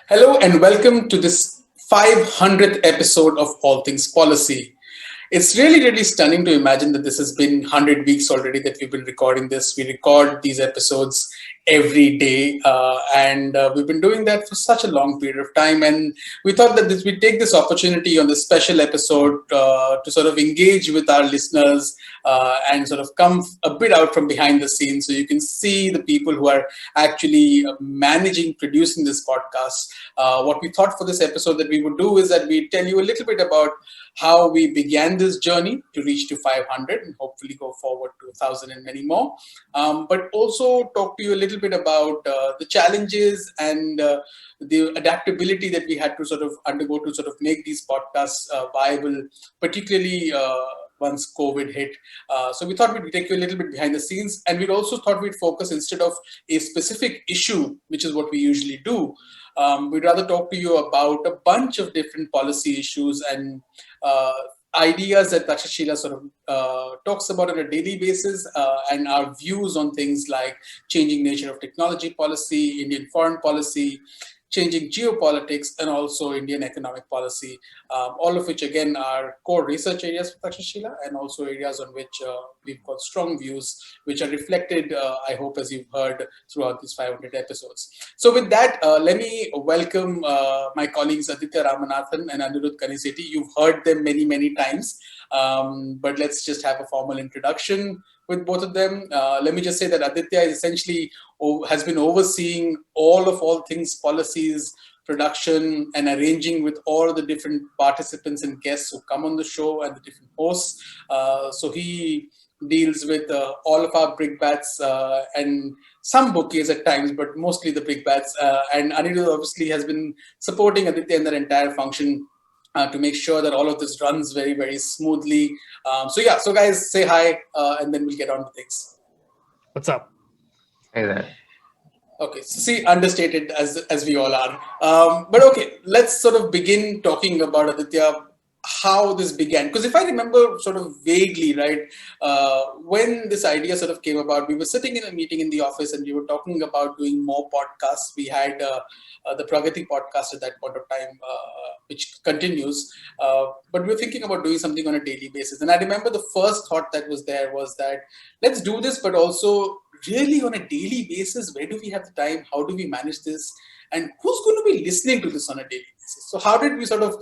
Hello and welcome to this 500th episode of All Things Policy. It's really stunning to imagine that this has been 100 weeks already that we've been recording this. We record these episodes every day, and we've been doing that for such a long period of time. And we thought that we'd take this opportunity on this special episode to sort of engage with our listeners and sort of come a bit out from behind the scenes so you can see the people who are actually managing, producing this podcast. What we thought for this episode that we would do is that we tell you a little bit about how we began this journey to reach to 500 and hopefully go forward to 1,000 and many more. But also talk to you a little bit about the challenges and the adaptability that we had to sort of undergo to sort of make these podcasts viable, particularly once COVID hit. So we thought we'd take you a little bit behind the scenes, and we'd also thought we'd focus instead of a specific issue, which is what we usually do. We'd rather talk to you about a bunch of different policy issues and ideas that Takshashila sort of talks about on a daily basis, and our views on things like changing nature of technology policy, Indian foreign policy, changing geopolitics, and also Indian economic policy, all of which again are core research areas for Takshashila and also areas on which we've got strong views, which are reflected, I hope, as you've heard throughout these 500 episodes. So with that, let me welcome my colleagues Aditya, Ramanathan and Anirudh, Kanisetti. You've heard them many times, but let's just have a formal introduction with both of them. Let me just say that Aditya is essentially has been overseeing all things policies, production, and arranging with all the different participants and guests who come on the show and the different hosts. So he deals with all of our brickbats and some bouquets at times, but mostly the brickbats. And Anirudh obviously has been supporting Aditya in that entire function to make sure that all of this runs very smoothly. So guys, say hi, and then we'll get on to things. What's up? Hey there. Okay, so see, understated as we all are. But okay, let's sort of begin talking about Aditya, how this began. Because if I remember sort of vaguely, right, when this idea sort of came about, we were sitting in a meeting in the office and we were talking about doing more podcasts. We had the Pragati podcast at that point of time, which continues. But we were thinking about doing something on a daily basis. And I remember the first thought that was there was that let's do this, but also really on a daily basis, where do we have the time? How do we manage this? And who's going to be listening to this on a daily basis? So how did we sort of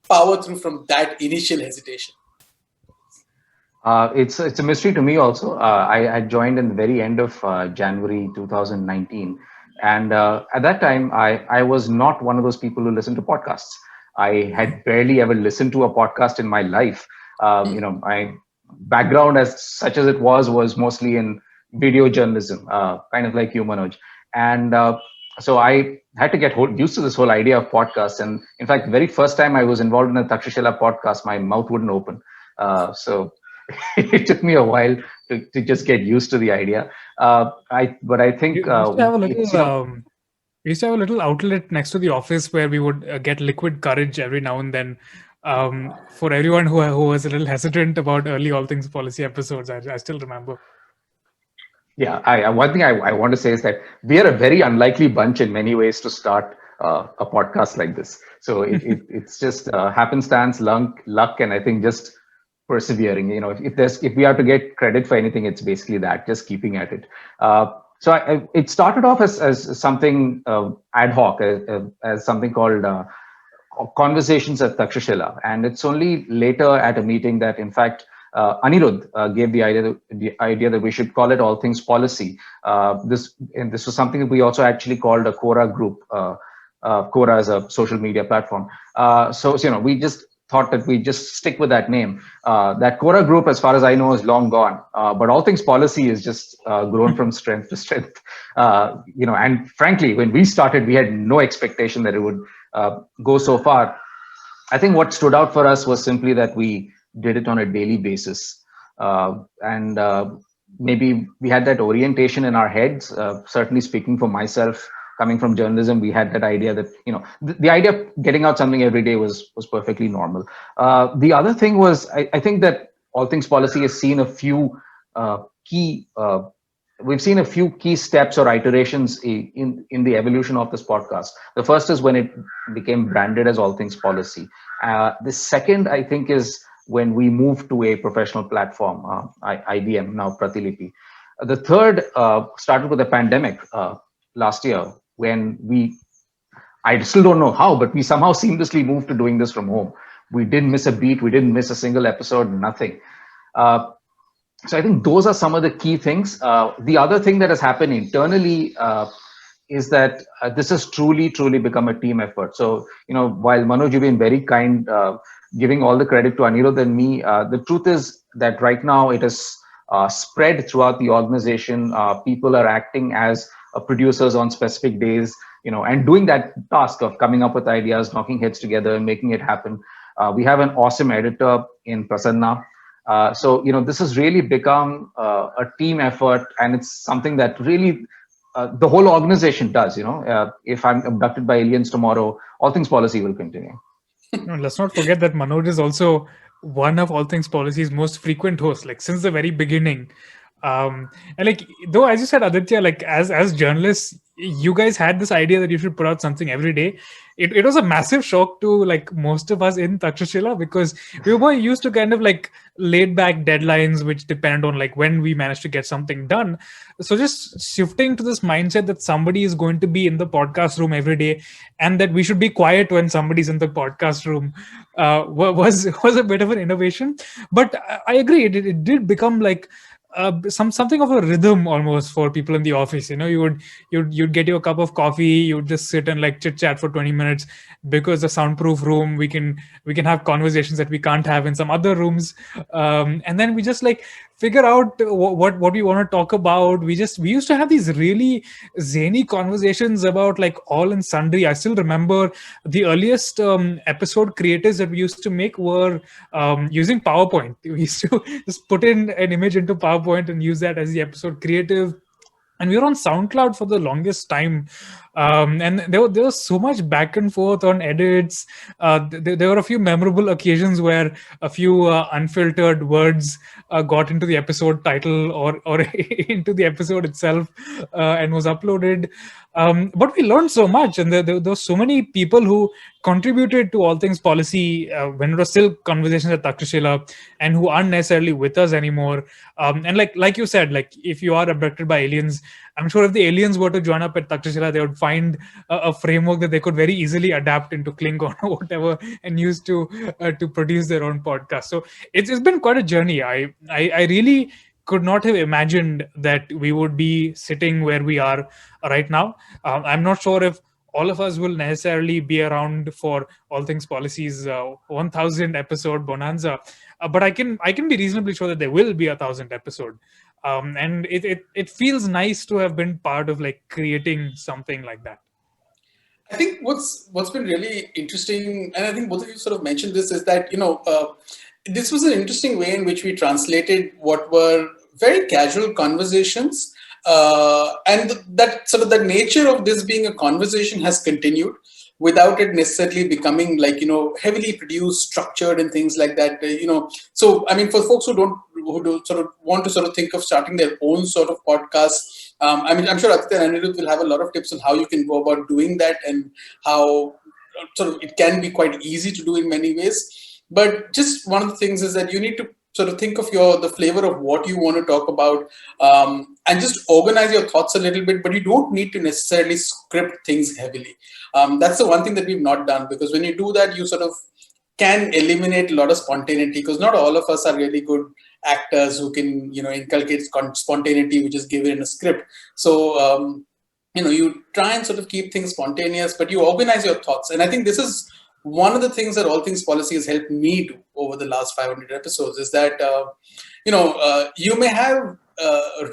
power through from that initial hesitation? It's a mystery to me also. I joined in the very end of January 2019. And at that time, I was not one of those people who listen to podcasts. I had barely ever listened to a podcast in my life. My background as such as it was mostly in video journalism, kind of like you, Manoj. And so I had to get used to this whole idea of podcasts. And in fact, the very first time I was involved in a Takshashila podcast, my mouth wouldn't open. So it took me a while to just get used to the idea. But I think we used to have a little outlet next to the office where we would get liquid courage every now and then. For everyone who was a little hesitant about early All Things Policy episodes, I still remember. Yeah, one thing I want to say is that we are a very unlikely bunch in many ways to start a podcast like this. So it's just happenstance, luck, and I think just persevering. If we have to get credit for anything, it's basically that, just keeping at it. It started off as something ad hoc, as something called Conversations at Takshashila, and it's only later at a meeting that, in fact, Anirudh gave the idea that we should call it All Things Policy. This was something that we also actually called a Quora group. Quora is a social media platform. So we just thought that we just stick with that name. That Quora group, as far as I know, is long gone. But All Things Policy is just grown from strength to strength. And frankly, when we started, we had no expectation that it would go so far. I think what stood out for us was simply that we did it on a daily basis. And maybe we had that orientation in our heads. Certainly speaking for myself, coming from journalism, we had that idea that, the idea of getting out something every day was perfectly normal. The other thing was, I think that All Things Policy has seen a few key we've seen a few key steps or iterations in the evolution of this podcast. The first is when it became branded as All Things Policy. The second, I think, is when we moved to a professional platform, IBM, now Pratilipi. The third started with the pandemic last year, when I still don't know how, but we somehow seamlessly moved to doing this from home. We didn't miss a beat, we didn't miss a single episode, nothing. So I think those are some of the key things. The other thing that has happened internally is that this has truly become a team effort. So, while Manoj, you've been very kind, giving all the credit to Anirudh and me, the truth is that right now it is spread throughout the organization. People are acting as producers on specific days, and doing that task of coming up with ideas, knocking heads together and making it happen. We have an awesome editor in Prasanna. So, this has really become a team effort, and it's something that really the whole organization does. If I'm abducted by aliens tomorrow, All Things Policy will continue. No, let's not forget that Manoj is also one of All Things Policy's most frequent hosts, like since the very beginning. And like, though, as you said, Aditya, like as journalists, you guys had this idea that you should put out something every day. It was a massive shock to like most of us in Takshashila, because we were used to kind of like laid back deadlines which depend on like when we managed to get something done. So just shifting to this mindset that somebody is going to be in the podcast room every day, and that we should be quiet when somebody's in the podcast room, was a bit of an innovation. But I agree, it did become like something of a rhythm almost for people in the office. You'd get your cup of coffee, you'd just sit and like chit chat for 20 minutes, because the soundproof room, we can have conversations that we can't have in some other rooms. And then we just like figure out what we want to talk about. We used to have these really zany conversations about like all and sundry. I still remember the earliest episode creators that we used to make were using PowerPoint. We used to just put in an image into PowerPoint and use that as the episode creative. And we were on SoundCloud for the longest time. And there was so much back and forth on edits. There were a few memorable occasions where a few unfiltered words got into the episode title or into the episode itself, and was uploaded. But we learned so much, and there were so many people who contributed to All Things Policy when it was still conversations at Takshashila, and who aren't necessarily with us anymore. And like you said, like if you are abducted by aliens, I'm sure if the aliens were to join up at Takshashila, they would find a framework that they could very easily adapt into Klingon or whatever and use to produce their own podcast. So it's been quite a journey. I really could not have imagined that we would be sitting where we are right now. I'm not sure if all of us will necessarily be around for All Things Policy's 1,000 episode bonanza, but I can be reasonably sure that there will be 1,000 episode. And it feels nice to have been part of like creating something like that. I think what's been really interesting, and I think both of you sort of mentioned this, is that this was an interesting way in which we translated what were very casual conversations, and that sort of the nature of this being a conversation has continued without it necessarily becoming like heavily produced, structured, and things like that. So I mean, for folks who sort of want to sort of think of starting their own sort of podcast, I mean, I'm sure Aditya and Anirudh will have a lot of tips on how you can go about doing that, and how sort of it can be quite easy to do in many ways. But just one of the things is that you need to sort of think of the flavor of what you want to talk about, and just organize your thoughts a little bit, but you don't need to necessarily script things heavily. That's the one thing that we've not done, because when you do that, you sort of can eliminate a lot of spontaneity, because not all of us are really good actors who can, inculcate spontaneity, which is given in a script. So, you try and sort of keep things spontaneous, but you organize your thoughts. And I think this is one of the things that All Things Policy has helped me do over the last 500 episodes, is that, you may have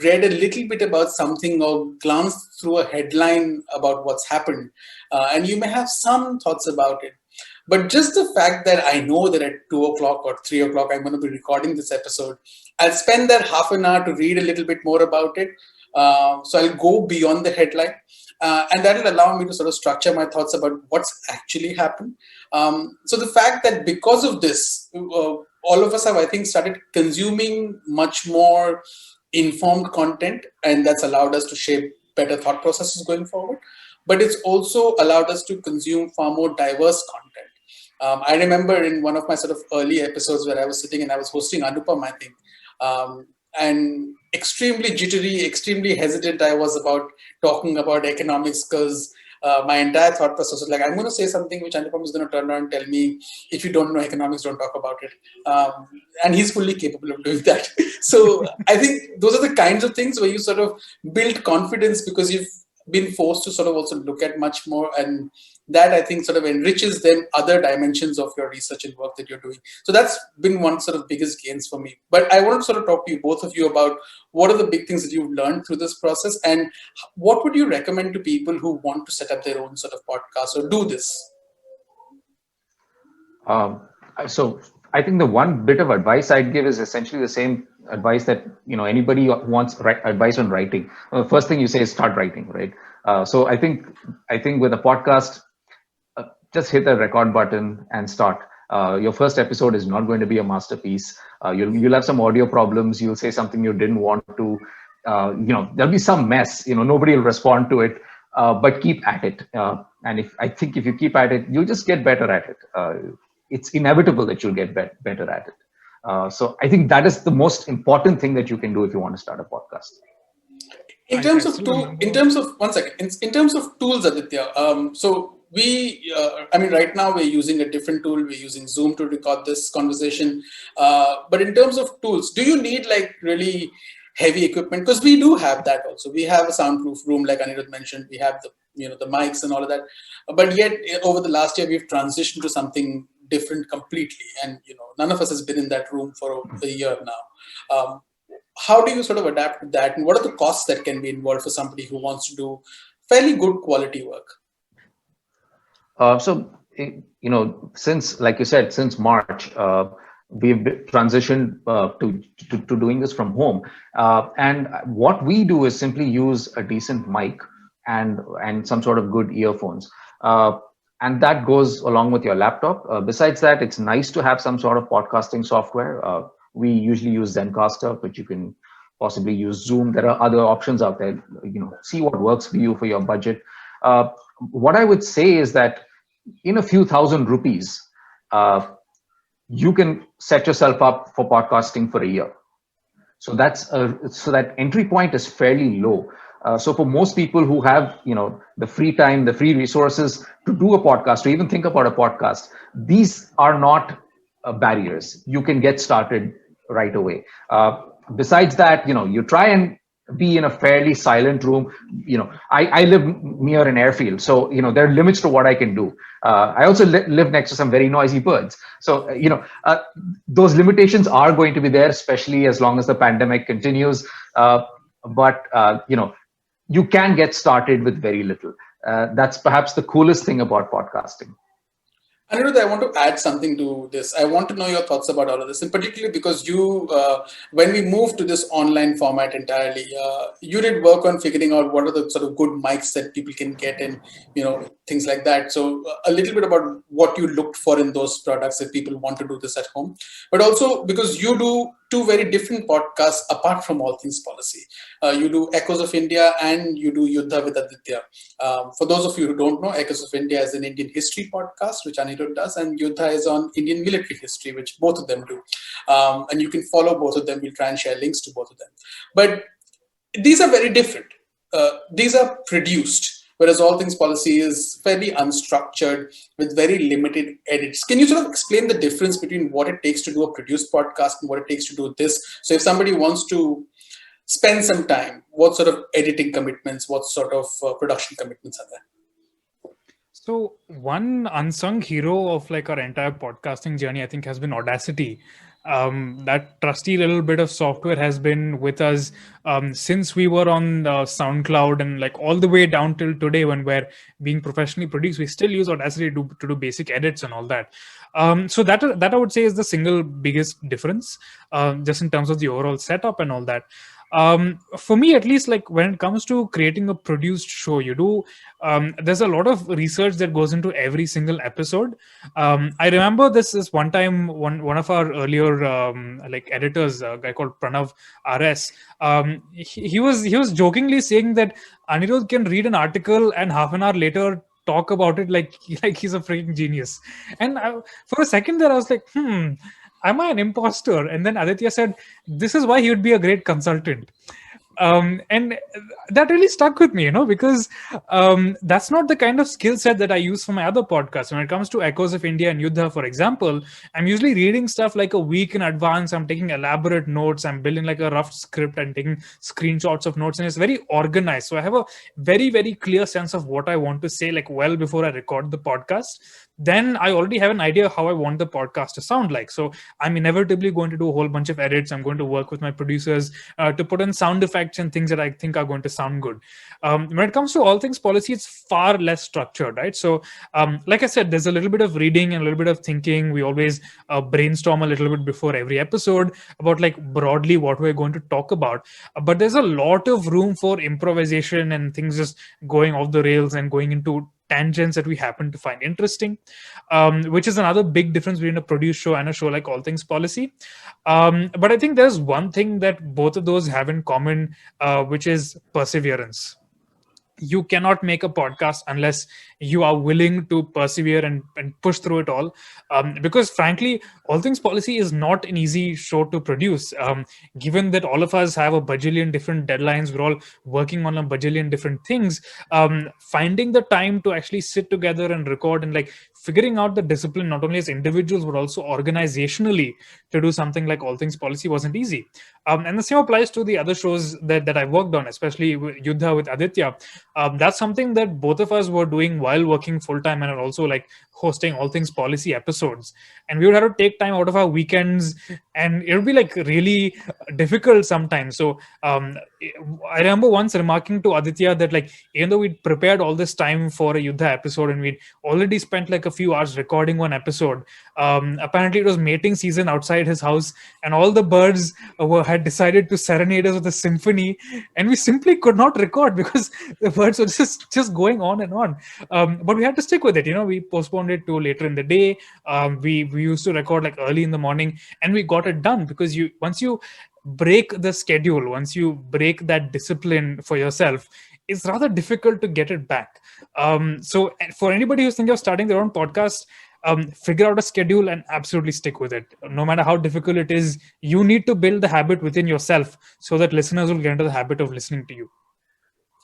read a little bit about something or glanced through a headline about what's happened, and you may have some thoughts about it. But just the fact that I know that at 2 o'clock or 3 o'clock, I'm going to be recording this episode, I'll spend that half an hour to read a little bit more about it. So I'll go beyond the headline. And that will allow me to sort of structure my thoughts about what's actually happened. So the fact that because of this, all of us have, I think, started consuming much more informed content, and that's allowed us to shape better thought processes going forward. But it's also allowed us to consume far more diverse content. I remember in one of my sort of early episodes where I was sitting and I was hosting Anupam, I think, and extremely jittery, extremely hesitant I was about talking about economics, because my entire thought process was like, I'm going to say something which Anupam is going to turn around and tell me, if you don't know economics, don't talk about it. And he's fully capable of doing that. So I think those are the kinds of things where you sort of build confidence because you've been forced to sort of also look at much more, and that I think sort of enriches then other dimensions of your research and work that you're doing. So that's been one sort of biggest gains for me. But I want to sort of talk to you, both of you, about what are the big things that you've learned through this process, and what would you recommend to people who want to set up their own sort of podcast or do this? So I think the one bit of advice I'd give is essentially the same advice that anybody who wants advice on writing. First thing you say is start writing, right? So I think with a podcast, just hit the record button and start. Your first episode is not going to be a masterpiece. You'll have some audio problems. You'll say something you didn't want to. There'll be some mess. Nobody will respond to it. But keep at it. And if you keep at it, you'll just get better at it. It's inevitable that you'll get better at it. So I think that is the most important thing that you can do if you want to start a podcast. In terms of tools, Aditya. So right now we're using a different tool. We're using Zoom to record this conversation. But in terms of tools, do you need like really heavy equipment? Because we do have that also. We have a soundproof room, like Anirudh mentioned. We have the mics and all of that. But yet, over the last year, we've transitioned to something different completely. And none of us has been in that room for a year now. How do you sort of adapt to that, and what are the costs that can be involved for somebody who wants to do fairly good quality work? Since, like you said, since March, we've transitioned to doing this from home. And what we do is simply use a decent mic and some sort of good earphones. And that goes along with your laptop. Besides that, it's nice to have some sort of podcasting software. We usually use Zencaster, but you can possibly use Zoom. There are other options out there. See what works for you for your budget. What I would say is that in a few thousand rupees, you can set yourself up for podcasting for a year. So that entry point is fairly low. So for most people who have the free time, the free resources to do a podcast, to even think about a podcast, these are not barriers. You can get started right away. Besides that, you try and be in a fairly silent room. I live near an airfield, so there are limits to what I can do. I also live next to some very noisy birds, so those limitations are going to be there, especially as long as the pandemic continues. But you can get started with very little. That's perhaps the coolest thing about podcasting. Anirudh, I want to add something to this. I want to know your thoughts about all of this, and particularly because you, when we moved to this online format entirely, you did work on figuring out what are the sort of good mics that people can get and, things like that. So a little bit about what you looked for in those products if people want to do this at home, but also because you do two very different podcasts apart from All Things Policy. You do Echoes of India and you do Yuddha with Aditya. For those of you who don't know, Echoes of India is an Indian history podcast, which Anirudh does, and Yuddha is on Indian military history, which both of them do. And you can follow both of them. We'll try and share links to both of them. But these are very different. These are produced, whereas All Things Policy is fairly unstructured with very limited edits. Can you sort of explain the difference between what it takes to do a produced podcast and what it takes to do this? So if somebody wants to spend some time, what sort of editing commitments, what sort of production commitments are there? So one unsung hero of like our entire podcasting journey, I think, has been Audacity. That trusty little bit of software has been with us since we were on SoundCloud, and like all the way down till today when we're being professionally produced. We still use Audacity to do basic edits and all that. So that I would say is the single biggest difference, just in terms of the overall setup and all that. For me at least, like when it comes to creating a produced show, there's a lot of research that goes into every single episode. I remember this is one time, one of our earlier like editors, a guy called Pranav RS, he was jokingly saying that Anirudh can read an article and half an hour later talk about it like like he's a freaking genius. And for a second there I was like, am I an imposter? And then Aditya said, this is why he would be a great consultant. And that really stuck with me, because that's not the kind of skill set that I use for my other podcasts. When it comes to Echoes of India and Yuddha, for example, I'm usually reading stuff like a week in advance. I'm taking elaborate notes. I'm building like a rough script and taking screenshots of notes, and it's very organized. So I have a very, very clear sense of what I want to say, like well before I record the podcast. Then I already have an idea how I want the podcast to sound like. So I'm inevitably going to do a whole bunch of edits. I'm going to work with my producers to put in sound effects and things that I think are going to sound good. When it comes to All Things Policy, it's far less structured, right? So, like I said, there's a little bit of reading and a little bit of thinking. We always brainstorm a little bit before every episode about like broadly what we're going to talk about. But there's a lot of room for improvisation and things just going off the rails and going into tangents that we happen to find interesting, which is another big difference between a produced show and a show like All Things Policy. But I think there's one thing that both of those have in common, which is perseverance. You cannot make a podcast unless you are willing to persevere and push through it all. Because frankly, All Things Policy is not an easy show to produce. Given that all of us have a bajillion different deadlines, we're all working on a bajillion different things. Finding the time to actually sit together and record and like figuring out the discipline, not only as individuals, but also organizationally to do something like All Things Policy wasn't easy. And the same applies to the other shows that I worked on, especially Yuddha with Aditya. That's something that both of us were doing while working full-time and are also like hosting All Things Policy episodes. And we would have to take time out of our weekends, and it would be like really difficult sometimes. So I remember once remarking to Aditya that like, even though we'd prepared all this time for a Yuddha episode and we'd already spent like a few hours recording one episode, apparently it was mating season outside his house and all the birds had decided to serenade us with a symphony, and we simply could not record because the birds were just going on and on. But we had to stick with it. We postponed it to later in the day. We used to record like early in the morning, and we got it done because once you break the schedule, once you break that discipline for yourself, it's rather difficult to get it back. So for anybody who's thinking of starting their own podcast, figure out a schedule and absolutely stick with it. No matter how difficult it is, you need to build the habit within yourself so that listeners will get into the habit of listening to you.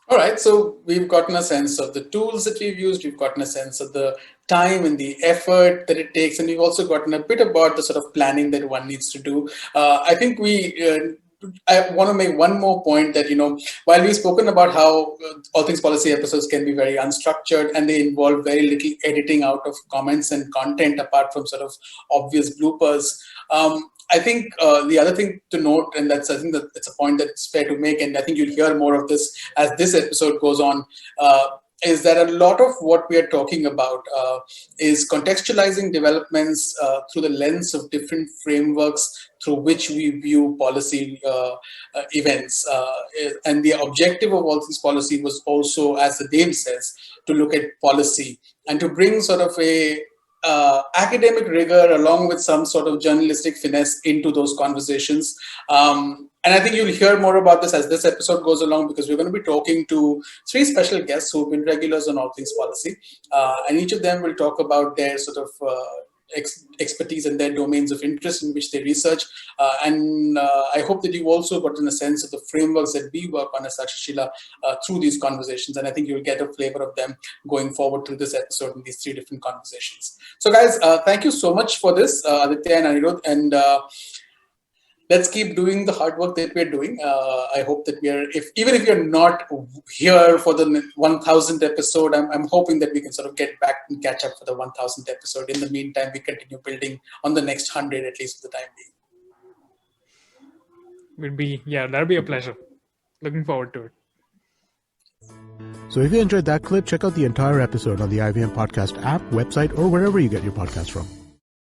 All right, so we've gotten a sense of the tools that we've used, we've gotten a sense of the time and the effort that it takes, and we've also gotten a bit about the sort of planning that one needs to do. I think I want to make one more point that, while we've spoken about how All Things Policy episodes can be very unstructured and they involve very little editing out of comments and content apart from sort of obvious bloopers, I think the other thing to note, and I think that it's a point that's fair to make, and I think you'll hear more of this as this episode goes on, is that a lot of what we are talking about is contextualizing developments through the lens of different frameworks through which we view policy events. And the objective of All Things Policy was also, as the name says, to look at policy and to bring sort of a academic rigor along with some sort of journalistic finesse into those conversations. And I think you'll hear more about this as this episode goes along, because we're going to be talking to 3 special guests who've been regulars on All Things Policy. And each of them will talk about their sort of expertise and their domains of interest in which they research. And I hope that you've also gotten a sense of the frameworks that we work on as Sakshashila through these conversations. And I think you'll get a flavor of them going forward through this episode in these 3 different conversations. So guys, thank you so much for this, Aditya and Anirudh. And let's keep doing the hard work that we're doing. I hope that even if you're not here for the 1000th episode, I'm hoping that we can sort of get back and catch up for the 1000th episode. In the meantime, we continue building on the next 100, at least for the time being. That'll be a pleasure. Looking forward to it. So if you enjoyed that clip, check out the entire episode on the IVM Podcast app, website, or wherever you get your podcast from.